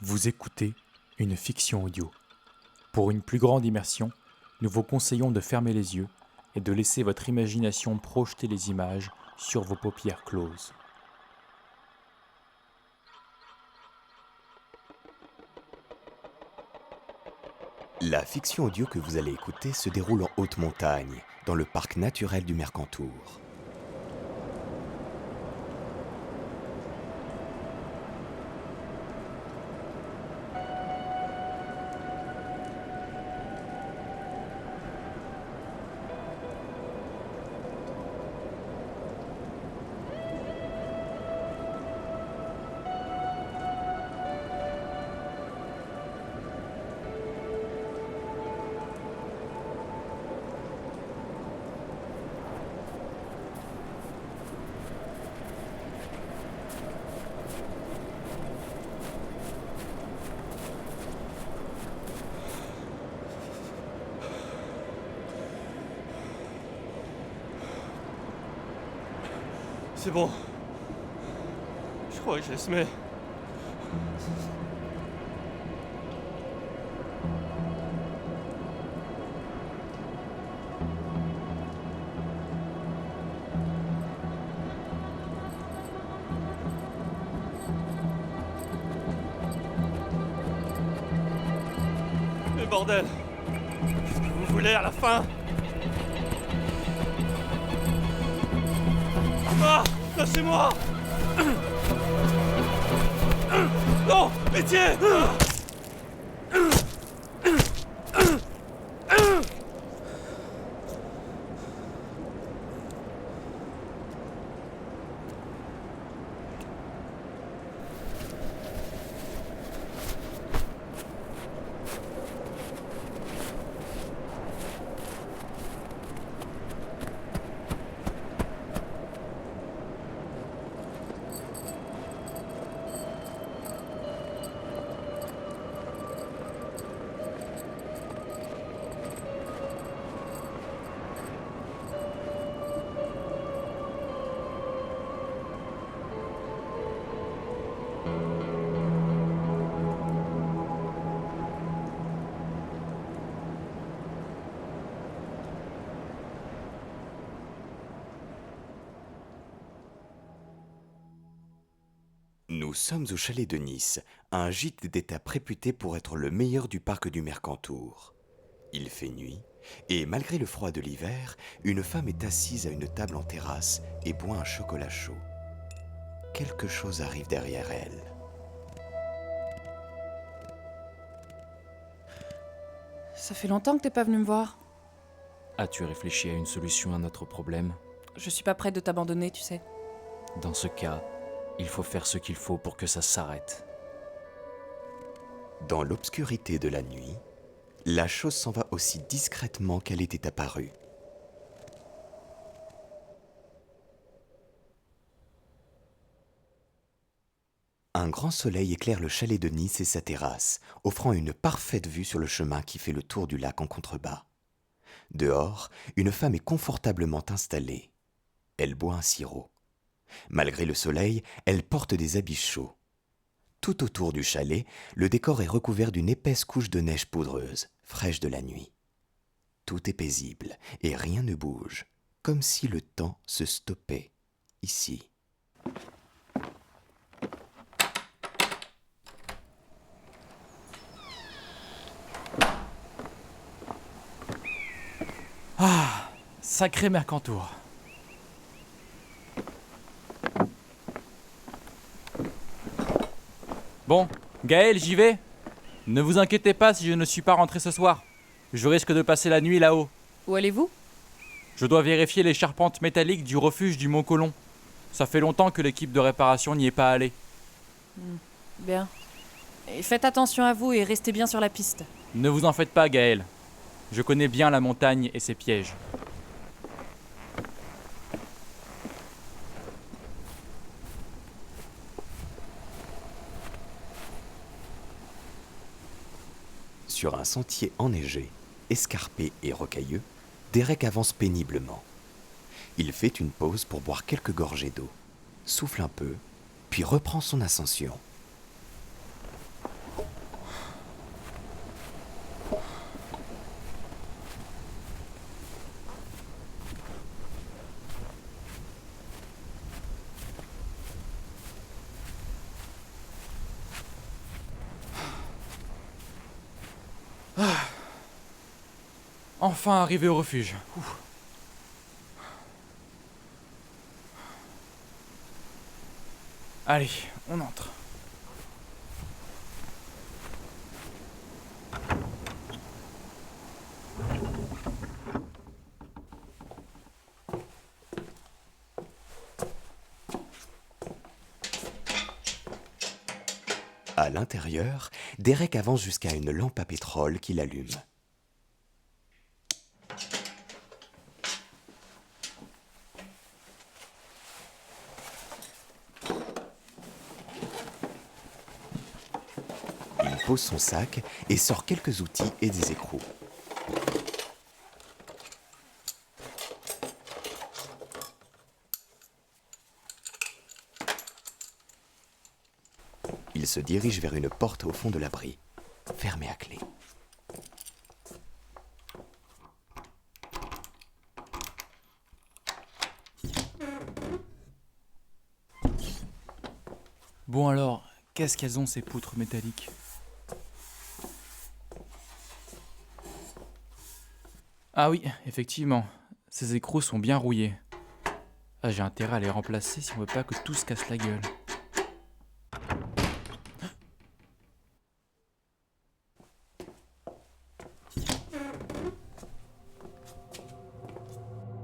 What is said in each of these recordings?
Vous écoutez une fiction audio. Pour une plus grande immersion, nous vous conseillons de fermer les yeux et de laisser votre imagination projeter les images sur vos paupières closes. La fiction audio que vous allez écouter se déroule en haute montagne, dans le parc naturel du Mercantour. C'est bon. Je crois que j'esmais. Mais bordel! Qu'est-ce que vous voulez à la fin? Ah! Lâchez-moi! Non! Pitié! Nous sommes au chalet de Nice, un gîte d'étape réputé pour être le meilleur du parc du Mercantour. Il fait nuit, et malgré le froid de l'hiver, une femme est assise à une table en terrasse et boit un chocolat chaud. Quelque chose arrive derrière elle. Ça fait longtemps que t'es pas venu me voir. As-tu réfléchi à une solution à notre problème? Je suis pas prête de t'abandonner, tu sais. Dans ce cas, il faut faire ce qu'il faut pour que ça s'arrête. Dans l'obscurité de la nuit, la chose s'en va aussi discrètement qu'elle était apparue. Un grand soleil éclaire le chalet de Nice et sa terrasse, offrant une parfaite vue sur le chemin qui fait le tour du lac en contrebas. Dehors, une femme est confortablement installée. Elle boit un sirop. Malgré le soleil, elle porte des habits chauds. Tout autour du chalet, le décor est recouvert d'une épaisse couche de neige poudreuse, fraîche de la nuit. Tout est paisible et rien ne bouge, comme si le temps se stoppait, ici. Sacré Mercantour. Bon, Gaël, j'y vais. Ne vous inquiétez pas si je ne suis pas rentré ce soir. Je risque de passer la nuit là-haut. Où allez-vous? Je dois vérifier les charpentes métalliques du refuge du Mont Colomb. Ça fait longtemps que l'équipe de réparation n'y est pas allée. Bien. Et faites attention à vous et restez bien sur la piste. Ne vous en faites pas, Gaël. Je connais bien la montagne et ses pièges. Sur un sentier enneigé, escarpé et rocailleux, Derek avance péniblement. Il fait une pause pour boire quelques gorgées d'eau, souffle un peu, puis reprend son ascension. Enfin arrivé au refuge. Ouf. Allez, on entre. À l'intérieur, Derek avance jusqu'à une lampe à pétrole qu'il allume. Il pose son sac et sort quelques outils et des écrous. Il se dirige vers une porte au fond de l'abri, fermée à clé. Bon alors, qu'est-ce qu'elles ont ces poutres métalliques? Ah oui, effectivement, ces écrous sont bien rouillés. Ah, j'ai intérêt à les remplacer si on veut pas que tout se casse la gueule.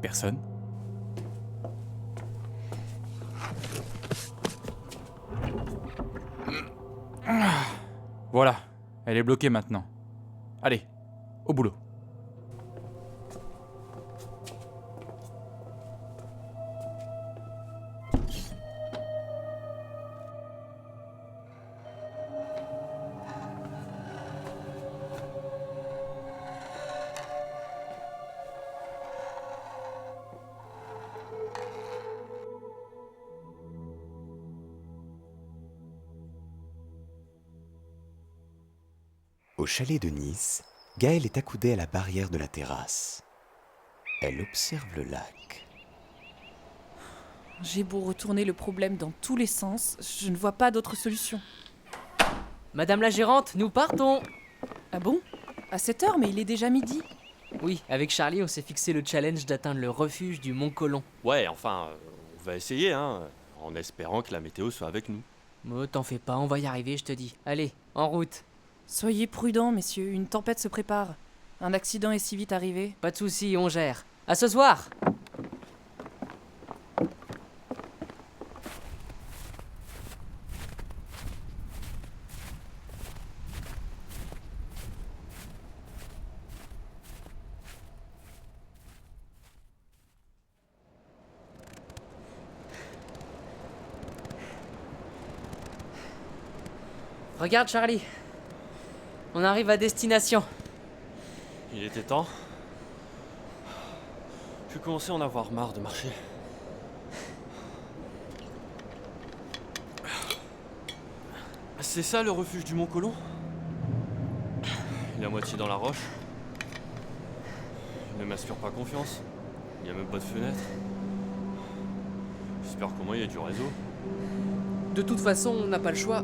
Personne. Voilà, elle est bloquée maintenant. Allez, au boulot. Au chalet de Nice, Gaëlle est accoudée à la barrière de la terrasse. Elle observe le lac. J'ai beau retourner le problème dans tous les sens, je ne vois pas d'autre solution. Madame la gérante, nous partons. Ah bon? À cette heure, mais il est déjà midi. Oui, avec Charlie, on s'est fixé le challenge d'atteindre le refuge du Mont Colomb. Ouais, enfin, on va essayer, hein, en espérant que la météo soit avec nous. Oh, t'en fais pas, on va y arriver, je te dis. Allez, en route. Soyez prudents, messieurs, une tempête se prépare. Un accident est si vite arrivé. Pas de soucis, on gère. À ce soir. Regarde Charlie. On arrive à destination. Il était temps. Je commençais à en avoir marre de marcher. C'est ça le refuge du Mont Colomb? Il est à moitié dans la roche. Il ne m'inspire pas confiance. Il n'y a même pas de fenêtre. J'espère qu'au moins il y a du réseau. De toute façon, on n'a pas le choix.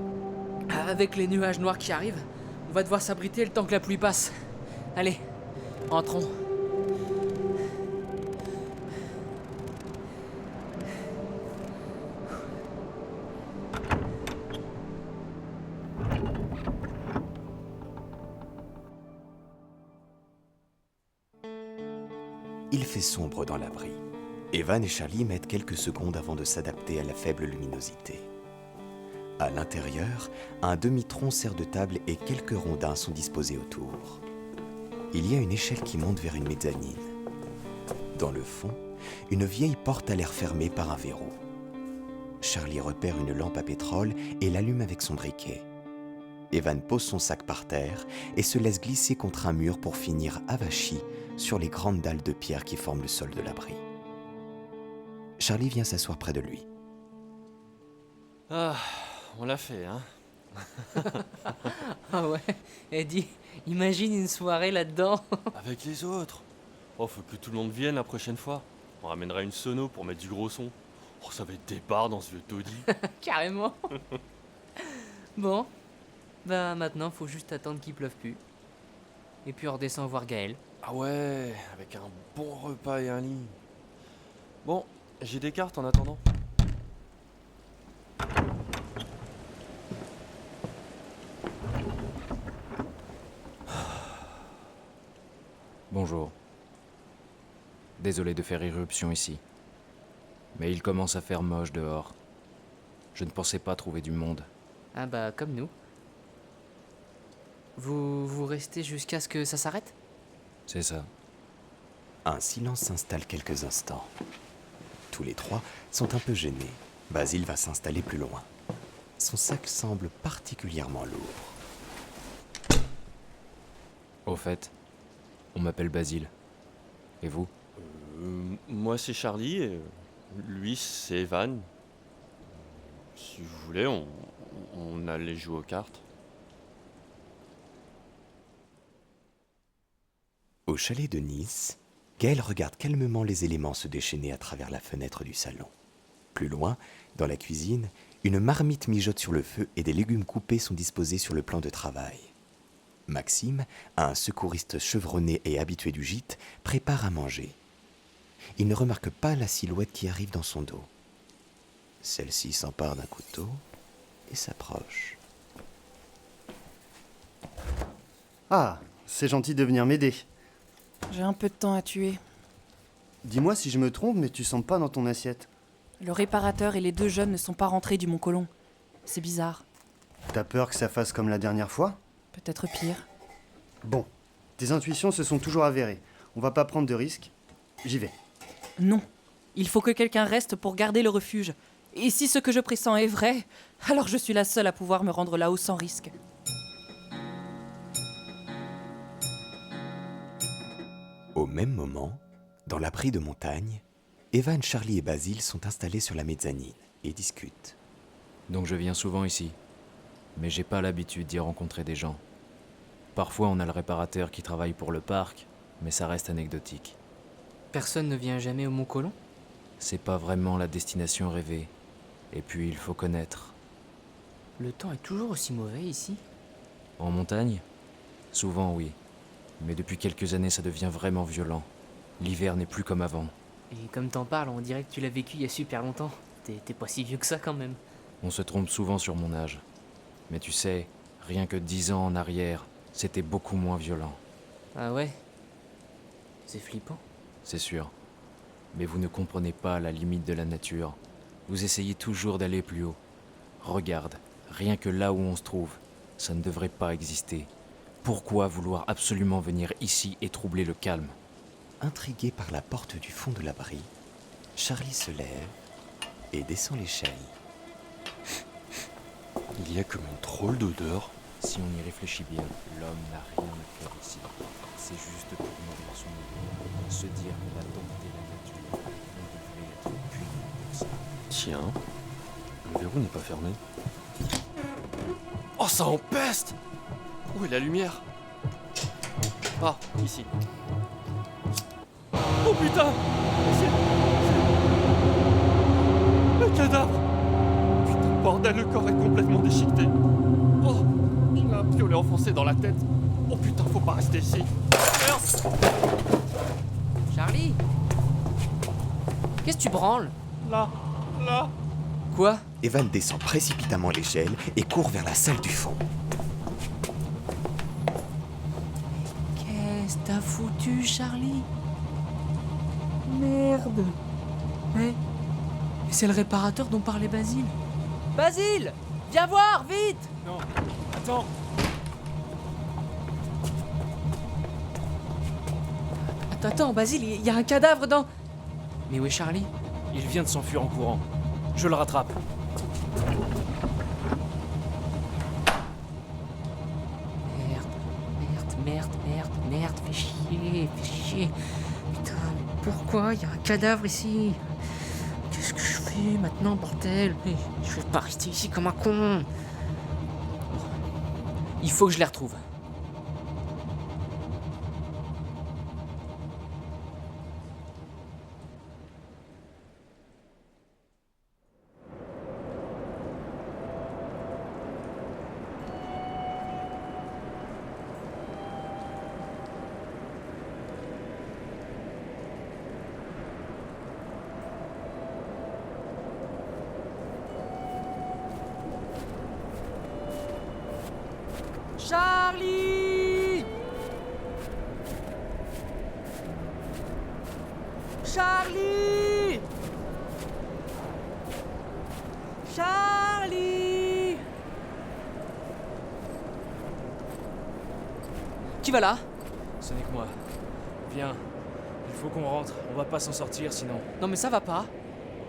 Avec les nuages noirs qui arrivent, on va devoir s'abriter le temps que la pluie passe. Allez, entrons. Il fait sombre dans l'abri. Evan et Charlie mettent quelques secondes avant de s'adapter à la faible luminosité. À l'intérieur, un demi-tronc sert de table et quelques rondins sont disposés autour. Il y a une échelle qui monte vers une mezzanine. Dans le fond, une vieille porte a l'air fermée par un verrou. Charlie repère une lampe à pétrole et l'allume avec son briquet. Evan pose son sac par terre et se laisse glisser contre un mur pour finir avachi sur les grandes dalles de pierre qui forment le sol de l'abri. Charlie vient s'asseoir près de lui. Ah, on l'a fait, hein. Ah ouais, Eddie, imagine une soirée là-dedans. Avec les autres. Oh, faut que tout le monde vienne la prochaine fois. On ramènera une sono pour mettre du gros son. Oh, ça va être des bars dans ce vieux taudis. Carrément. Bon, bah maintenant faut juste attendre qu'il pleuve plus. Et puis on redescend voir Gaël. Ah ouais, avec un bon repas et un lit. Bon, j'ai des cartes en attendant. Bonjour. Désolé de faire irruption ici. Mais il commence à faire moche dehors. Je ne pensais pas trouver du monde. Ah bah, comme nous. Vous restez jusqu'à ce que ça s'arrête? C'est ça. Un silence s'installe quelques instants. Tous les trois sont un peu gênés. Basile va s'installer plus loin. Son sac semble particulièrement lourd. Au fait, on m'appelle Basile. Et vous? Moi c'est Charlie et lui c'est Evan. Si vous voulez, on allait jouer aux cartes. Au chalet de Nice, Gaël regarde calmement les éléments se déchaîner à travers la fenêtre du salon. Plus loin, dans la cuisine, une marmite mijote sur le feu et des légumes coupés sont disposés sur le plan de travail. Maxime, un secouriste chevronné et habitué du gîte, prépare à manger. Il ne remarque pas la silhouette qui arrive dans son dos. Celle-ci s'empare d'un couteau et s'approche. Ah, c'est gentil de venir m'aider. J'ai un peu de temps à tuer. Dis-moi si je me trompe, mais tu sens pas dans ton assiette. Le réparateur et les 2 jeunes ne sont pas rentrés du Mont-Colomb. C'est bizarre. T'as peur que ça fasse comme la dernière fois? Peut-être pire. Bon, tes intuitions se sont toujours avérées. On va pas prendre de risques. J'y vais. Non. Il faut que quelqu'un reste pour garder le refuge. Et si ce que je pressens est vrai, alors je suis la seule à pouvoir me rendre là-haut sans risque. Au même moment, dans l'abri de montagne, Evan, Charlie et Basile sont installés sur la mezzanine et discutent. Donc je viens souvent ici. Mais j'ai pas l'habitude d'y rencontrer des gens. Parfois on a le réparateur qui travaille pour le parc, mais ça reste anecdotique. Personne ne vient jamais au Mont-Colomb? C'est pas vraiment la destination rêvée. Et puis il faut connaître. Le temps est toujours aussi mauvais ici. En montagne? Souvent oui. Mais depuis quelques années ça devient vraiment violent. L'hiver n'est plus comme avant. Et comme t'en parles, on dirait que tu l'as vécu il y a super longtemps. T'es pas si vieux que ça quand même. On se trompe souvent sur mon âge. Mais tu sais, rien que 10 ans en arrière, c'était beaucoup moins violent. Ah ouais? C'est flippant. C'est sûr. Mais vous ne comprenez pas la limite de la nature. Vous essayez toujours d'aller plus haut. Regarde, rien que là où on se trouve, ça ne devrait pas exister. Pourquoi vouloir absolument venir ici et troubler le calme? Intrigué par la porte du fond de l'abri, Charlie se lève et descend l'échelle. Il y a comme une drôle d'odeur. Si on y réfléchit bien, l'homme n'a rien à faire ici. C'est juste pour nourrir son ego, se dire qu'on a dompté la nature. On devrait être puni pour ça. Tiens, le verrou n'est pas fermé. Oh, ça empeste! Où est la lumière? Ah, ici. Oh putain! Le cadavre! Putain, bordel, le corps est complètement déchiqueté. Oh, il a un piolet enfoncé dans la tête. Oh putain, faut pas rester ici. Merde! Charlie? Qu'est-ce que tu branles? Là, là. Quoi? Evan descend précipitamment l'échelle et court vers la salle du fond. Qu'est-ce que t'as foutu, Charlie? Merde. Mais c'est le réparateur dont parlait Basile. Basile! Viens voir, vite! Non, attends. Attends, Basile, il y a un cadavre dans... Mais où est Charlie? Il vient de s'enfuir en courant. Je le rattrape. Merde, fais chier. Putain, pourquoi il y a un cadavre ici? Qu'est-ce que je fais maintenant, bordel? Mais je vais pas rester ici comme un con. Il faut que je les retrouve. Charlie! Charlie! Charlie! Qui va là? Ce n'est que moi. Viens, il faut qu'on rentre. On va pas s'en sortir sinon. Non mais ça va pas.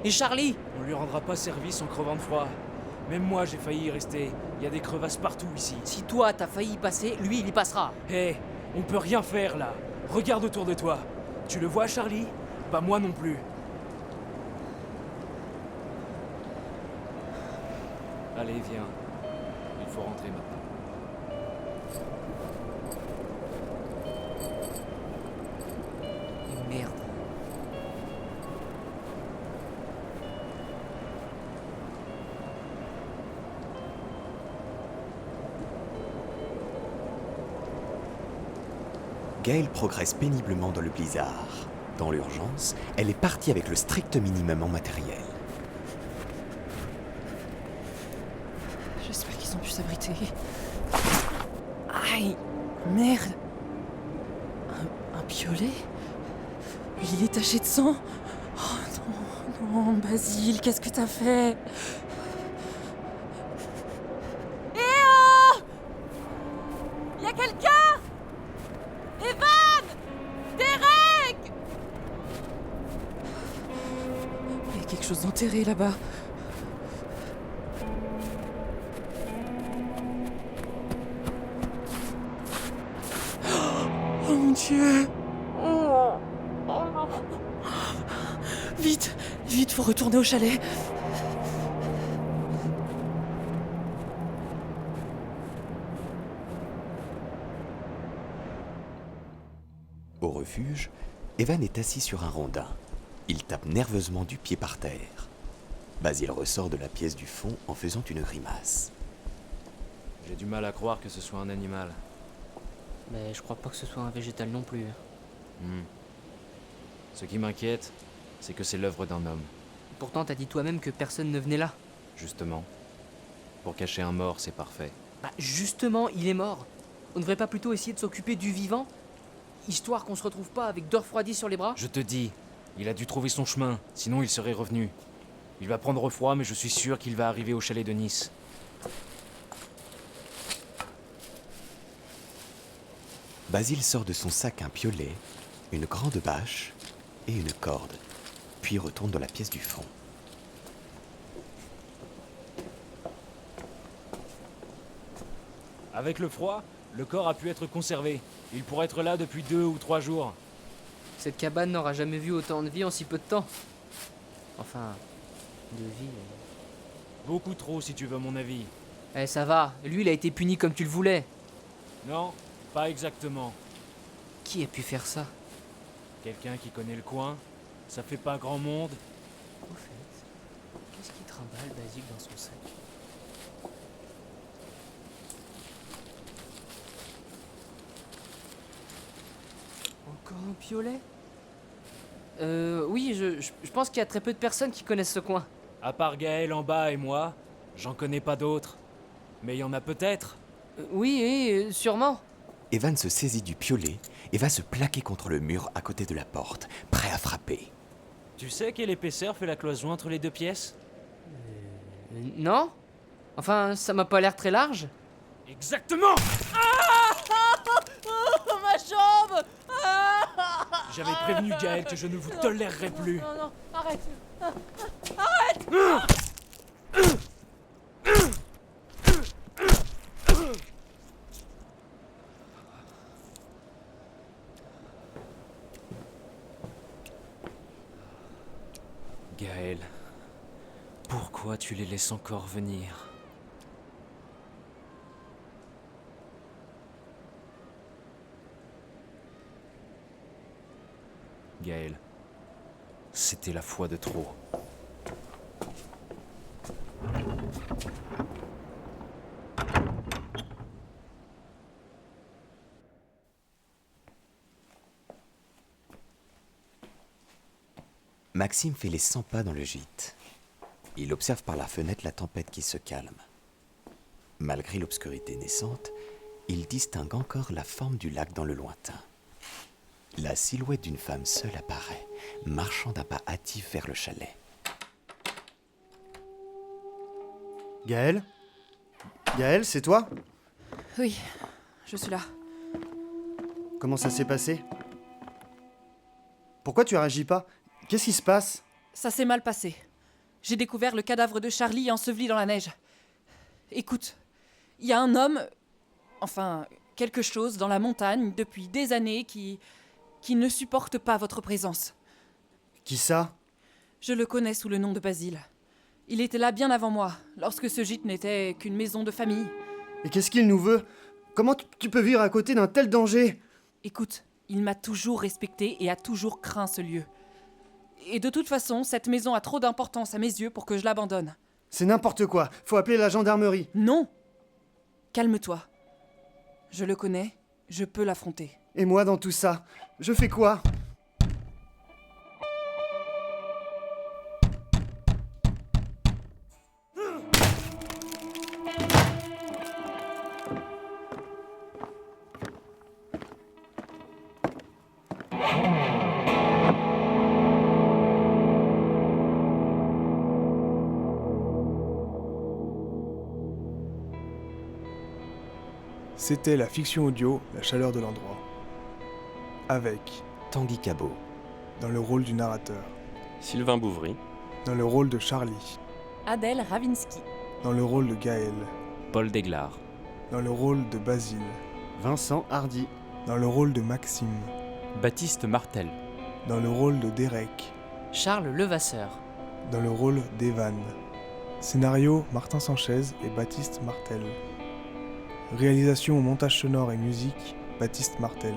Et Charlie? On lui rendra pas service en crevant de froid. Même moi j'ai failli y rester. Il y a des crevasses partout ici. Si toi t'as failli y passer, lui il y passera. Hé, on peut rien faire là. Regarde autour de toi. Tu le vois, Charlie? Pas moi non plus. Allez, viens. Il faut rentrer maintenant. Et merde. Gaëlle progresse péniblement dans le blizzard. Dans l'urgence, elle est partie avec le strict minimum en matériel. J'espère qu'ils ont pu s'abriter. Aïe! Merde! Un piolet? Il est taché de sang? Oh non, non, Basile, qu'est-ce que t'as fait? Eh oh! Y'a quelqu'un? Evan! Derek! Il y a quelque chose d'enterré là-bas. Oh mon Dieu! Vite! Vite, faut retourner au chalet! Au refuge, Evan est assis sur un rondin. Il tape nerveusement du pied par terre. Basile ressort de la pièce du fond en faisant une grimace. J'ai du mal à croire que ce soit un animal. Mais je crois pas que ce soit un végétal non plus. Ce qui m'inquiète, c'est que c'est l'œuvre d'un homme. Pourtant, t'as dit toi-même que personne ne venait là. Justement. Pour cacher un mort, c'est parfait. Bah justement, il est mort. On ne devrait pas plutôt essayer de s'occuper du vivant? Histoire qu'on se retrouve pas avec deux refroidis sur les bras? Je te dis, il a dû trouver son chemin, sinon il serait revenu. Il va prendre froid, mais je suis sûr qu'il va arriver au chalet de Nice. Basile sort de son sac un piolet, une grande bâche et une corde, puis retourne dans la pièce du fond. Avec le froid, le corps a pu être conservé. Il pourrait être là depuis 2 ou 3 jours. Cette cabane n'aura jamais vu autant de vie en si peu de temps. Enfin, de vie... Beaucoup trop, si tu veux mon avis. Eh, ça va. Lui, il a été puni comme tu le voulais. Non, pas exactement. Qui a pu faire ça? Quelqu'un qui connaît le coin, ça fait pas grand monde. Au fait, qu'est-ce qu'il trimballe, Basile, dans son sac? Encore un piolet? Oui, je pense qu'il y a très peu de personnes qui connaissent ce coin. À part Gaël en bas et moi, j'en connais pas d'autres. Mais il y en a peut-être. Oui, sûrement. Evan se saisit du piolet et va se plaquer contre le mur à côté de la porte, prêt à frapper. Tu sais quelle épaisseur fait la cloison entre les deux pièces? Non? Enfin, ça m'a pas l'air très large. Exactement! Oh, ma jambe! J'avais prévenu Gaël que je ne vous tolérerais plus. Non, non, arrête! Gaël, pourquoi tu les laisses encore venir? Gaël, c'était la fois de trop. Maxime fait les 100 pas dans le gîte. Il observe par la fenêtre la tempête qui se calme. Malgré l'obscurité naissante, il distingue encore la forme du lac dans le lointain. La silhouette d'une femme seule apparaît, marchant d'un pas hâtif vers le chalet. Gaël? Gaël, c'est toi? Oui, je suis là. Comment ça s'est passé? Pourquoi tu réagis pas? Qu'est-ce qui se passe? Ça s'est mal passé. J'ai découvert le cadavre de Charlie enseveli dans la neige. Écoute, il y a un homme, enfin, quelque chose dans la montagne depuis des années qui ne supporte pas votre présence. Qui ça? Je le connais sous le nom de Basile. Il était là bien avant moi, lorsque ce gîte n'était qu'une maison de famille. Et qu'est-ce qu'il nous veut? Comment tu peux vivre à côté d'un tel danger? Écoute, il m'a toujours respecté et a toujours craint ce lieu. Et de toute façon, cette maison a trop d'importance à mes yeux pour que je l'abandonne. C'est n'importe quoi, faut appeler la gendarmerie. Non! Calme-toi. Je le connais, je peux l'affronter. Et moi dans tout ça, je fais quoi? C'était la fiction audio La chaleur de l'endroit. Avec Tanguy Cabot, dans le rôle du narrateur, Sylvain Bouvry, dans le rôle de Charlie, Adèle Ravinsky. dans le rôle de Gaël, Paul Desglar, dans le rôle de Basile, Vincent Hardy, dans le rôle de Maxime, Baptiste Martel, dans le rôle de Derek, Charles Levasseur. dans le rôle d'Evan. Scénario Martin Sanchez et Baptiste Martel. Réalisation, montage sonore et musique Baptiste Martel.